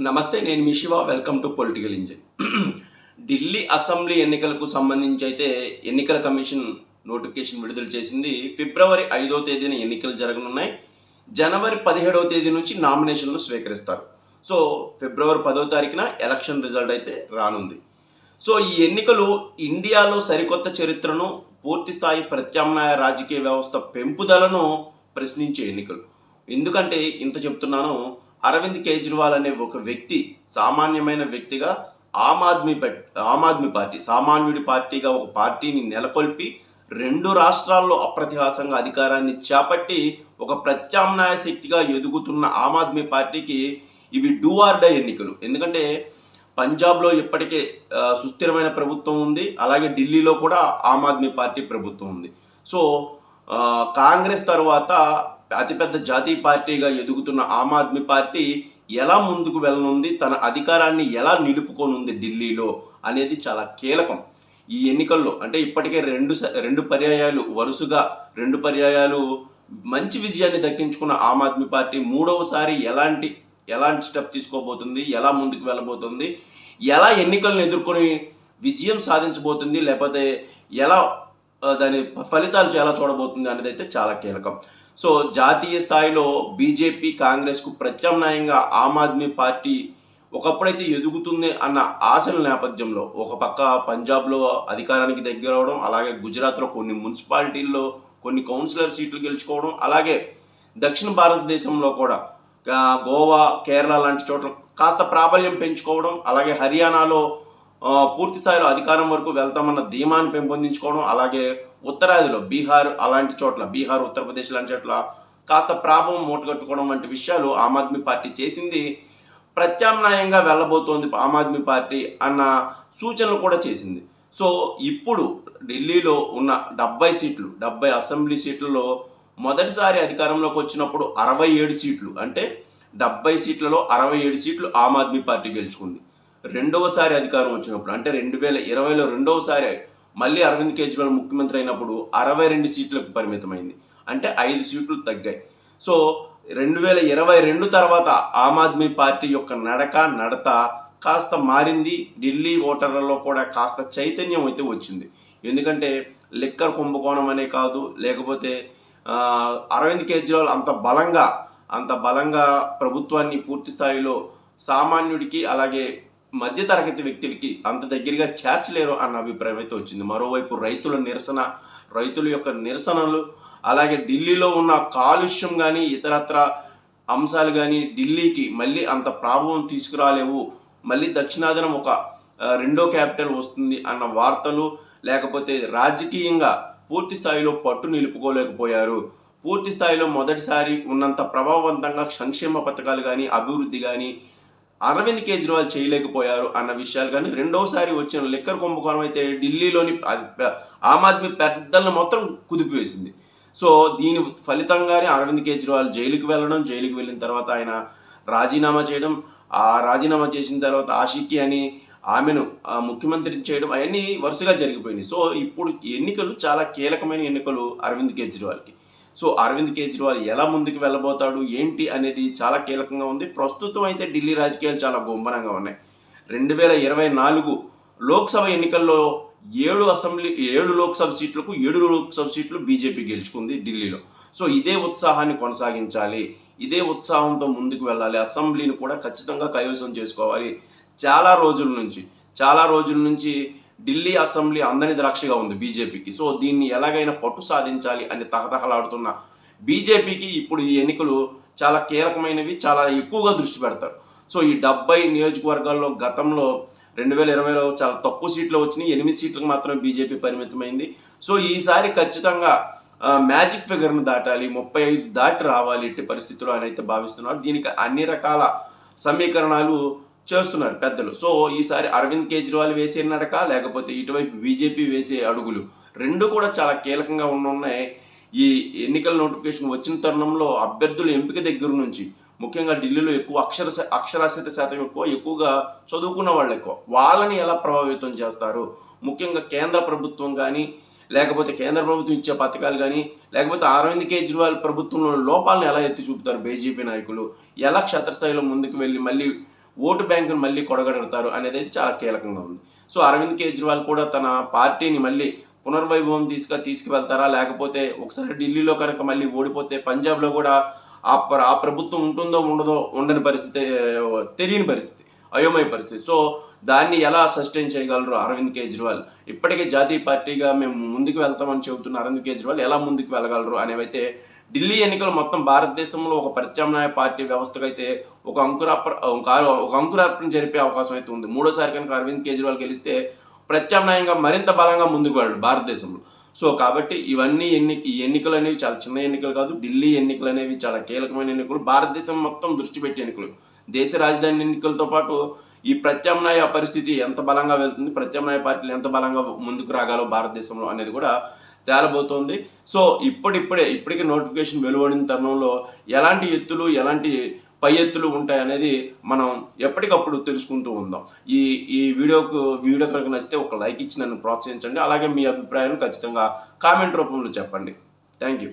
నమస్తే, నేను మీ Shiva. Welcome to political engine. Delhi assembly ఎన్నికలకు సంబంధించి అయితే ఎన్నికల కమిషన్ నోటిఫికేషన్ విడుదల చేసింది. ఫిబ్రవరి 5వ తేదీన ఎన్నికలు జరగనున్నాయి. జనవరి 17వ తేదీ నుంచి నామినేషన్లు స్వీకరిస్తారు. సో ఫిబ్రవరి 10వ తారీఖున ఎలక్షన్ రిజల్ట్ అయితే రానుంది. సో ఈ ఎన్నికలు ఇండియాలో సరికొత్త చరిత్రను, పూర్తి స్థాయి ప్రత్యామ్నాయ రాజకీయ వ్యవస్థ పెంపుదలను ప్రశ్నించే ఎన్నికలు. ఎందుకంటే ఇంత చెప్తున్నాను, అరవింద్ కేజ్రీవాల్ అనే ఒక వ్యక్తి సామాన్యమైన వ్యక్తిగా ఆమ్ ఆద్మీ పార్టీ సామాన్యుడి పార్టీగా ఒక పార్టీని నెలకొల్పి 2 రాష్ట్రాల్లో అప్రతిహాసంగా అధికారాన్ని చేపట్టి ఒక ప్రత్యామ్నాయ శక్తిగా ఎదుగుతున్న ఆమ్ ఆద్మీ పార్టీకి ఇవి డూ ఆర్ డై ఎన్నికలు. ఎందుకంటే పంజాబ్లో ఇప్పటికే సుస్థిరమైన ప్రభుత్వం ఉంది, అలాగే ఢిల్లీలో కూడా ఆమ్ ఆద్మీ పార్టీ ప్రభుత్వం ఉంది. సో కాంగ్రెస్ తర్వాత అతిపెద్ద జాతీయ పార్టీగా ఎదుగుతున్న ఆమ్ ఆద్మీ పార్టీ ఎలా ముందుకు వెళ్ళనుంది, తన అధికారాన్ని ఎలా నిలుపుకోనుంది ఢిల్లీలో అనేది చాలా కీలకం ఈ ఎన్నికల్లో. అంటే ఇప్పటికే వరుసగా రెండు పర్యాయాలు మంచి విజయాన్ని దక్కించుకున్న ఆమ్ ఆద్మీ పార్టీ మూడవసారి ఎలాంటి స్టెప్ తీసుకోబోతుంది, ఎలా ముందుకు వెళ్ళబోతుంది, ఎలా ఎన్నికలను ఎదుర్కొని విజయం సాధించబోతుంది, లేకపోతే ఎలా దాని ఫలితాలు ఎలా చూడబోతుంది అనేది అయితే చాలా కీలకం. సో జాతీయ స్థాయిలో బీజేపీ కాంగ్రెస్కు ప్రత్యామ్నాయంగా ఆమ్ ఆద్మీ పార్టీ ఒకప్పుడైతే ఎదుగుతుంది అన్న ఆశల నేపథ్యంలో ఒక పక్క పంజాబ్లో అధికారానికి దగ్గర అవడం, అలాగే గుజరాత్లో కొన్ని మున్సిపాలిటీల్లో కొన్ని కౌన్సిలర్ సీట్లు గెలుచుకోవడం, అలాగే దక్షిణ భారతదేశంలో కూడా గోవా, కేరళ లాంటి చోట్ల కాస్త ప్రాబల్యం పెంచుకోవడం, అలాగే హర్యానాలో పూర్తి స్థాయిలో అధికారం వరకు వెళ్తామన్న ధీమాన్ని పెంపొందించుకోవడం, అలాగే ఉత్తరాదిలో బీహార్, ఉత్తరప్రదేశ్ లాంటి చోట్ల కాస్త ప్రాభవం మూటగట్టుకోవడం వంటి విషయాలు ఆమ్ ఆద్మీ పార్టీ చేసింది. ప్రత్యామ్నాయంగా వెళ్ళబోతోంది ఆమ్ ఆద్మీ పార్టీ అన్న సూచనలు కూడా చేసింది. సో ఇప్పుడు ఢిల్లీలో ఉన్న 70 అసెంబ్లీ సీట్లలో మొదటిసారి అధికారంలోకి వచ్చినప్పుడు 67 సీట్లు, అంటే 70 సీట్లలో 67 సీట్లు ఆమ్ ఆద్మీ పార్టీ గెలుచుకుంది. రెండవసారి అధికారం వచ్చినప్పుడు అంటే 2020లో రెండవసారి మళ్ళీ అరవింద్ కేజ్రీవాల్ ముఖ్యమంత్రి అయినప్పుడు 62 సీట్లకు పరిమితమైంది, అంటే 5 సీట్లు తగ్గాయి. సో 2022 తర్వాత ఆమ్ ఆద్మీ పార్టీ యొక్క నడత కాస్త మారింది. ఢిల్లీ ఓటర్లలో కూడా కాస్త చైతన్యం అయితే వచ్చింది. ఎందుకంటే లిక్కర్ కుంభకోణం అనే కాదు, లేకపోతే అరవింద్ కేజ్రీవాల్ అంత బలంగా ప్రభుత్వాన్ని పూర్తి స్థాయిలో సామాన్యుడికి అలాగే మధ్యతరగతి వ్యక్తులకి అంత దగ్గరగా చేర్చలేరు అన్న అభిప్రాయం అయితే వచ్చింది. మరోవైపు రైతుల యొక్క నిరసనలు, అలాగే ఢిల్లీలో ఉన్న కాలుష్యం కానీ ఇతరత్ర అంశాలు కానీ ఢిల్లీకి మళ్ళీ అంత ప్రభావం తీసుకురాలేవు, మళ్ళీ దక్షిణాదిన ఒక రెండో క్యాపిటల్ వస్తుంది అన్న వార్తలు, లేకపోతే రాజకీయంగా పూర్తి స్థాయిలో పట్టు నిలుపుకోలేకపోయారు, పూర్తి స్థాయిలో మొదటిసారి ఉన్నంత ప్రభావవంతంగా సంక్షేమ పథకాలు కానీ అభివృద్ధి కానీ అరవింద్ కేజ్రీవాల్ చేయలేకపోయారు అన్న విషయాలు కానీ, రెండవసారి వచ్చిన లిక్కర్ కుంభకోణం అయితే ఢిల్లీలోని ఆమ్ ఆద్మీ పెద్దలను మొత్తం కుదిపివేసింది. సో దీని ఫలితంగానే అరవింద్ కేజ్రీవాల్ జైలుకి వెళ్ళిన తర్వాత ఆయన రాజీనామా చేయడం, ఆ రాజీనామా చేసిన తర్వాత ఆషికి అని ఆమెను ముఖ్యమంత్రిని చేయడం, అవన్నీ వరుసగా జరిగిపోయినాయి. సో ఇప్పుడు ఎన్నికలు చాలా కీలకమైన ఎన్నికలు అరవింద్ కేజ్రీవాల్కి. సో అరవింద్ కేజ్రీవాల్ ఎలా ముందుకు వెళ్ళబోతాడు ఏంటి అనేది చాలా కీలకంగా ఉంది. ప్రస్తుతం అయితే ఢిల్లీ రాజకీయాలు చాలా గుంభనంగా ఉన్నాయి. 2024 లోక్సభ ఎన్నికల్లో 7 లోక్సభ సీట్లకు 7 లోక్సభ సీట్లు బీజేపీ గెలుచుకుంది ఢిల్లీలో. సో ఇదే ఉత్సాహాన్ని కొనసాగించాలి, ఇదే ఉత్సాహంతో ముందుకు వెళ్ళాలి, అసెంబ్లీని కూడా ఖచ్చితంగా కైవసం చేసుకోవాలి. చాలా రోజుల నుంచి ఢిల్లీ అసెంబ్లీ అందని ద్రాక్షగా ఉంది బీజేపీకి. సో దీన్ని ఎలాగైనా పట్టు సాధించాలి అని తహతహలాడుతున్న బీజేపీకి ఇప్పుడు ఈ ఎన్నికలు చాలా కీలకమైనవి, చాలా ఎక్కువగా దృష్టి పెడతారు. సో ఈ 70 నియోజకవర్గాల్లో గతంలో 2020లో చాలా తక్కువ సీట్లు వచ్చినాయి, 8 సీట్లకు మాత్రమే బీజేపీ పరిమితమైంది. సో ఈసారి ఖచ్చితంగా మ్యాజిక్ ఫిగర్ను దాటాలి, 35 దాటి రావాలి ఎట్టి పరిస్థితుల్లో అని అయితే భావిస్తున్నారు. దీనికి అన్ని రకాల సమీకరణాలు చేస్తున్నారు పెద్దలు. సో ఈసారి అరవింద్ కేజ్రీవాల్ వేసే నడక, లేకపోతే ఇటువైపు బీజేపీ వేసే అడుగులు రెండు కూడా చాలా కీలకంగా ఉన్నాయి. ఈ ఎన్నికల నోటిఫికేషన్ వచ్చిన తరుణంలో అభ్యర్థుల ఎంపిక దగ్గర నుంచి, ముఖ్యంగా ఢిల్లీలో ఎక్కువ అక్షరాస్యత శాతం ఎక్కువగా చదువుకున్న వాళ్ళు ఎక్కువ, వాళ్ళని ఎలా ప్రభావితం చేస్తారు, ముఖ్యంగా కేంద్ర ప్రభుత్వం కానీ లేకపోతే కేంద్ర ప్రభుత్వం ఇచ్చే పథకాలు కానీ లేకపోతే అరవింద్ కేజ్రీవాల్ ప్రభుత్వంలో లోపాలను ఎలా ఎత్తి చూపుతారు బీజేపీ నాయకులు, ఎలా క్షేత్రస్థాయిలో ముందుకు వెళ్ళి మళ్ళీ ఓటు బ్యాంకును మళ్ళీ కొడగడతారు అనేది అయితే చాలా కీలకంగా ఉంది. సో అరవింద్ కేజ్రీవాల్ కూడా తన పార్టీని మళ్ళీ పునర్వైభవం తీసుకువెళ్తారా, లేకపోతే ఒకసారి ఢిల్లీలో కనుక మళ్ళీ ఓడిపోతే పంజాబ్లో కూడా ఆ ప్రభుత్వం ఉంటుందో ఉండని పరిస్థితి, తెలియని పరిస్థితి, అయోమయ పరిస్థితి. సో దాన్ని ఎలా సస్టైన్ చేయగలరు అరవింద్ కేజ్రీవాల్? ఇప్పటికే జాతీయ పార్టీగా మేము ముందుకు వెళ్తామని చెబుతున్న అరవింద్ కేజ్రీవాల్ ఎలా ముందుకు వెళ్ళగలరు అనేవైతే ఢిల్లీ ఎన్నికలు మొత్తం భారతదేశంలో ఒక ప్రత్యామ్నాయ పార్టీ వ్యవస్థకైతే ఒక అంకురార్పణ జరిపే అవకాశం అయితే ఉంది. మూడోసారి కనుక అరవింద్ కేజ్రీవాల్ గెలిస్తే ప్రత్యామ్నాయంగా మరింత బలంగా ముందుకు వెళ్ళడు భారతదేశంలో. సో కాబట్టి ఇవన్నీ ఈ ఎన్నికలు అనేవి చాలా చిన్న ఎన్నికలు కాదు. ఢిల్లీ ఎన్నికలు అనేవి చాలా కీలకమైన ఎన్నికలు, భారతదేశం మొత్తం దృష్టి పెట్టి ఎన్నికలు. దేశ రాజధాని ఎన్నికలతో పాటు ఈ ప్రత్యామ్నాయ పరిస్థితి ఎంత బలంగా వెళ్తుంది, ప్రత్యామ్నాయ పార్టీలు ఎంత బలంగా ముందుకు రాగాలో భారతదేశంలో అనేది కూడా తేలబోతోంది. సో ఇప్పటికే నోటిఫికేషన్ వెలువడిన తరుణంలో ఎలాంటి ఎత్తులు, ఎలాంటి పై ఎత్తులు ఉంటాయనేది మనం ఎప్పటికప్పుడు తెలుసుకుంటూ ఉందాం. ఈ వీడియో కనుక నచ్చితే ఒక లైక్ ఇచ్చి నన్ను ప్రోత్సహించండి. అలాగే మీ అభిప్రాయాలను ఖచ్చితంగా కామెంట్ రూపంలో చెప్పండి. Thank you.